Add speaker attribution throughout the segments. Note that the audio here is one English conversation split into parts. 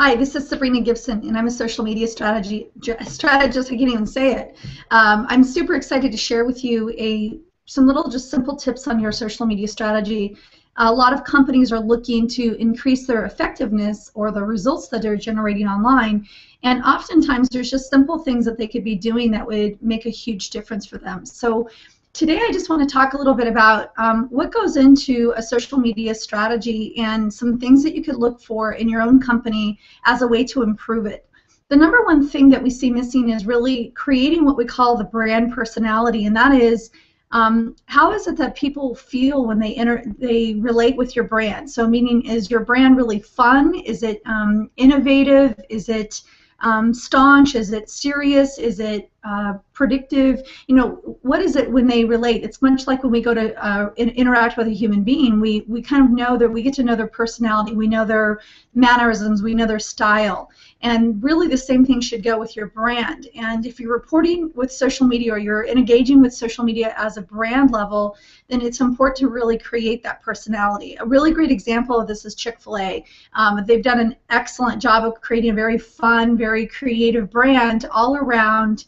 Speaker 1: Hi, this is Sabrina Gibson, and I'm a social media strategist. I can't even say it. I'm super excited to share with you some little just simple tips on your social media strategy. A lot of companies are looking to increase their effectiveness or the results that they're generating online, and oftentimes there's just simple things that they could be doing that would make a huge difference for them. So today I just want to talk a little bit about what goes into a social media strategy and some things that you could look for in your own company as a way to improve it. The number one thing that we see missing is really creating what we call the brand personality, and that is how is it that people feel when they relate with your brand? So meaning, is your brand really fun? Is it innovative? Is it staunch? Is it serious? Is it predictive? You know, what is it when they relate? It's much like when we go to interact with a human being. We kind of know that we get to know their personality. We know their mannerisms. We know their style. And really the same thing should go with your brand. And if you're reporting with social media or you're engaging with social media as a brand level, then it's important to really create that personality. A really great example of this is Chick-fil-A. They've done an excellent job of creating a very fun, very creative brand all around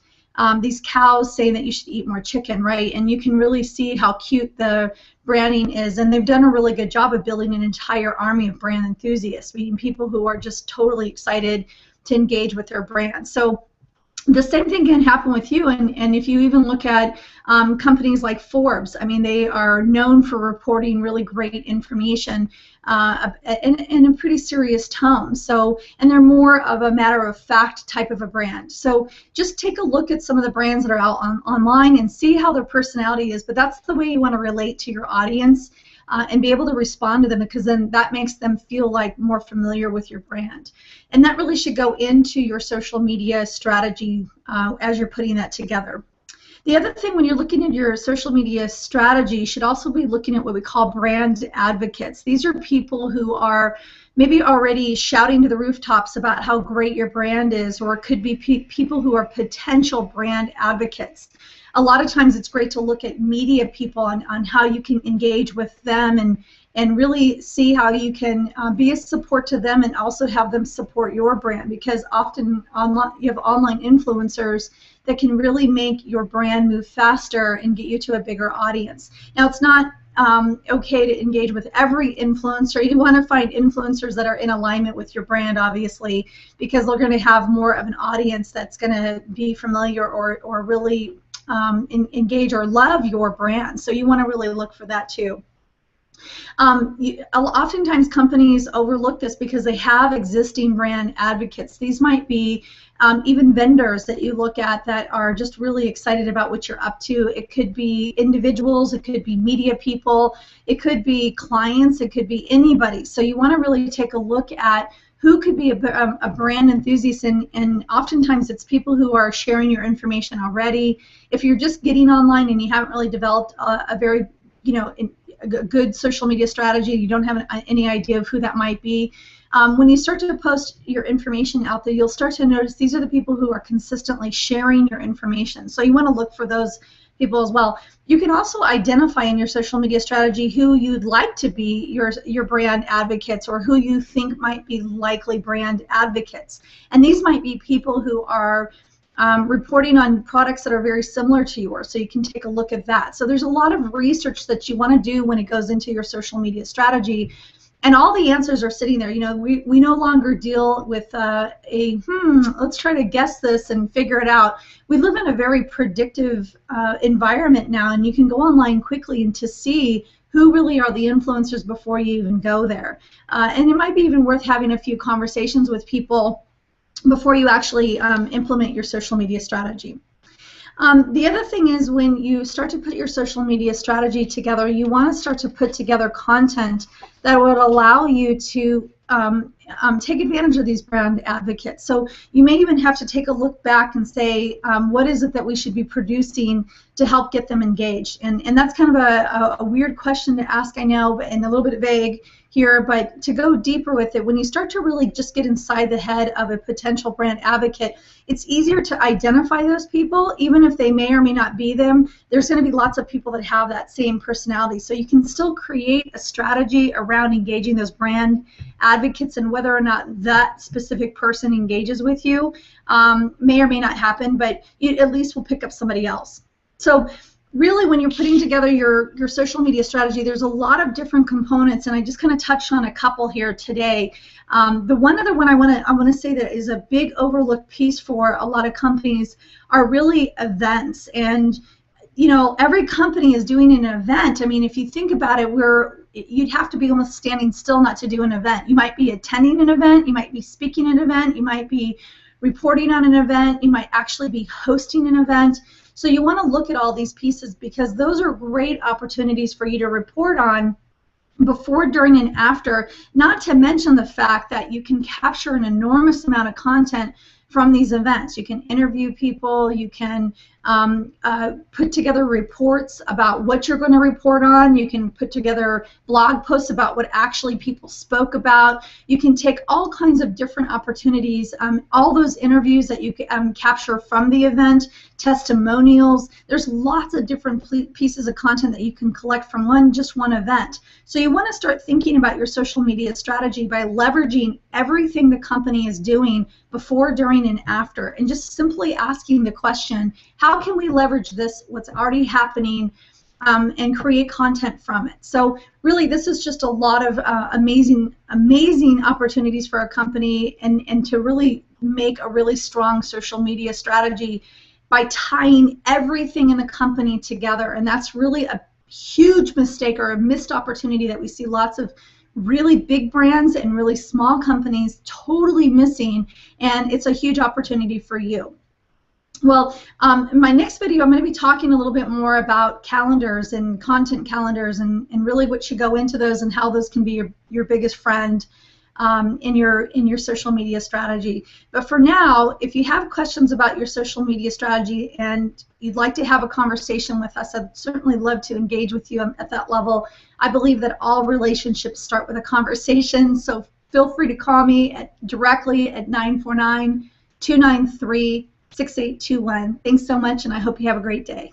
Speaker 1: these cows saying that you should eat more chicken, right? And you can really see how cute the branding is, and they've done a really good job of building an entire army of brand enthusiasts, meaning people who are just totally excited to engage with their brand. So the same thing can happen with you, and if you even look at companies like Forbes, I mean, they are known for reporting really great information in a pretty serious tone. So, and they're more of a matter of fact type of a brand. So just take a look at some of the brands that are out online and see how their personality is, but that's the way you want to relate to your audience. And be able to respond to them, because then that makes them feel like more familiar with your brand. And that really should go into your social media strategy as you're putting that together. The other thing, when you're looking at your social media strategy, you should also be looking at what we call brand advocates. These are people who are maybe already shouting to the rooftops about how great your brand is, or it could be people who are potential brand advocates. A lot of times it's great to look at media people on how you can engage with them and really see how you can be a support to them and also have them support your brand, because often you have online influencers that can really make your brand move faster and get you to a bigger audience. Now, it's not okay to engage with every influencer. You want to find influencers that are in alignment with your brand, obviously, because they're going to have more of an audience that's going to be familiar or really engage or love your brand. So you want to really look for that too. Oftentimes companies overlook this because they have existing brand advocates. These might be even vendors that you look at that are just really excited about what you're up to. It could be individuals, it could be media people, it could be clients, it could be anybody. So you want to really take a look at who could be a brand enthusiast, and oftentimes it's people who are sharing your information already. If you're just getting online and you haven't really developed a very, a good social media strategy, you don't have any idea of who that might be, when you start to post your information out there, you'll start to notice these are the people who are consistently sharing your information. So you want to look for those people as well. You can also identify in your social media strategy who you'd like to be your brand advocates, or who you think might be likely brand advocates. And these might be people who are reporting on products that are very similar to yours, so you can take a look at that. So there's a lot of research that you want to do when it goes into your social media strategy, and all the answers are sitting there. You know, we no longer deal with let's try to guess this and figure it out. We live in a very predictive environment now, and you can go online quickly and to see who really are the influencers before you even go there. And it might be even worth having a few conversations with people before you actually implement your social media strategy. The other thing is, when you start to put your social media strategy together, you want to start to put together content that would allow you to take advantage of these brand advocates. So you may even have to take a look back and say, what is it that we should be producing to help get them engaged? And that's kind of a weird question to ask, I know, and a little bit vague, here, but to go deeper with it, when you start to really just get inside the head of a potential brand advocate, it's easier to identify those people, even if they may or may not be them. There's going to be lots of people that have that same personality, so you can still create a strategy around engaging those brand advocates, and whether or not that specific person engages with you may or may not happen, but you at least will pick up somebody else. So really, when you're putting together your social media strategy, there's a lot of different components, and I just kind of touched on a couple here today. The one other one I want to say that is a big overlooked piece for a lot of companies are really events. And you know, every company is doing an event. I mean, if you think about it, you'd have to be almost standing still not to do an event. You might be attending an event, you might be speaking at an event, you might be reporting on an event, you might actually be hosting an event. So you want to look at all these pieces, because those are great opportunities for you to report on before, during, and after, not to mention the fact that you can capture an enormous amount of content from these events. You can interview people, you can put together reports about what you're going to report on, you can put together blog posts about what actually people spoke about, you can take all kinds of different opportunities, all those interviews that you can capture from the event, testimonials. There's lots of different pieces of content that you can collect from just one event. So you want to start thinking about your social media strategy by leveraging everything the company is doing before, during, and after, and just simply asking the question, how can we leverage this, what's already happening, and create content from it? So really, this is just a lot of amazing opportunities for a company, and to really make a really strong social media strategy by tying everything in the company together. And that's really a huge mistake, or a missed opportunity, that we see lots of really big brands and really small companies totally missing, and it's a huge opportunity for you. Well, in my next video, I'm going to be talking a little bit more about calendars and content calendars, and really what should go into those, and how those can be your biggest friend in your social media strategy. But for now, if you have questions about your social media strategy and you'd like to have a conversation with us, I'd certainly love to engage with you at that level. I believe that all relationships start with a conversation, so feel free to call me directly at 949-293-6821. Thanks so much, and I hope you have a great day.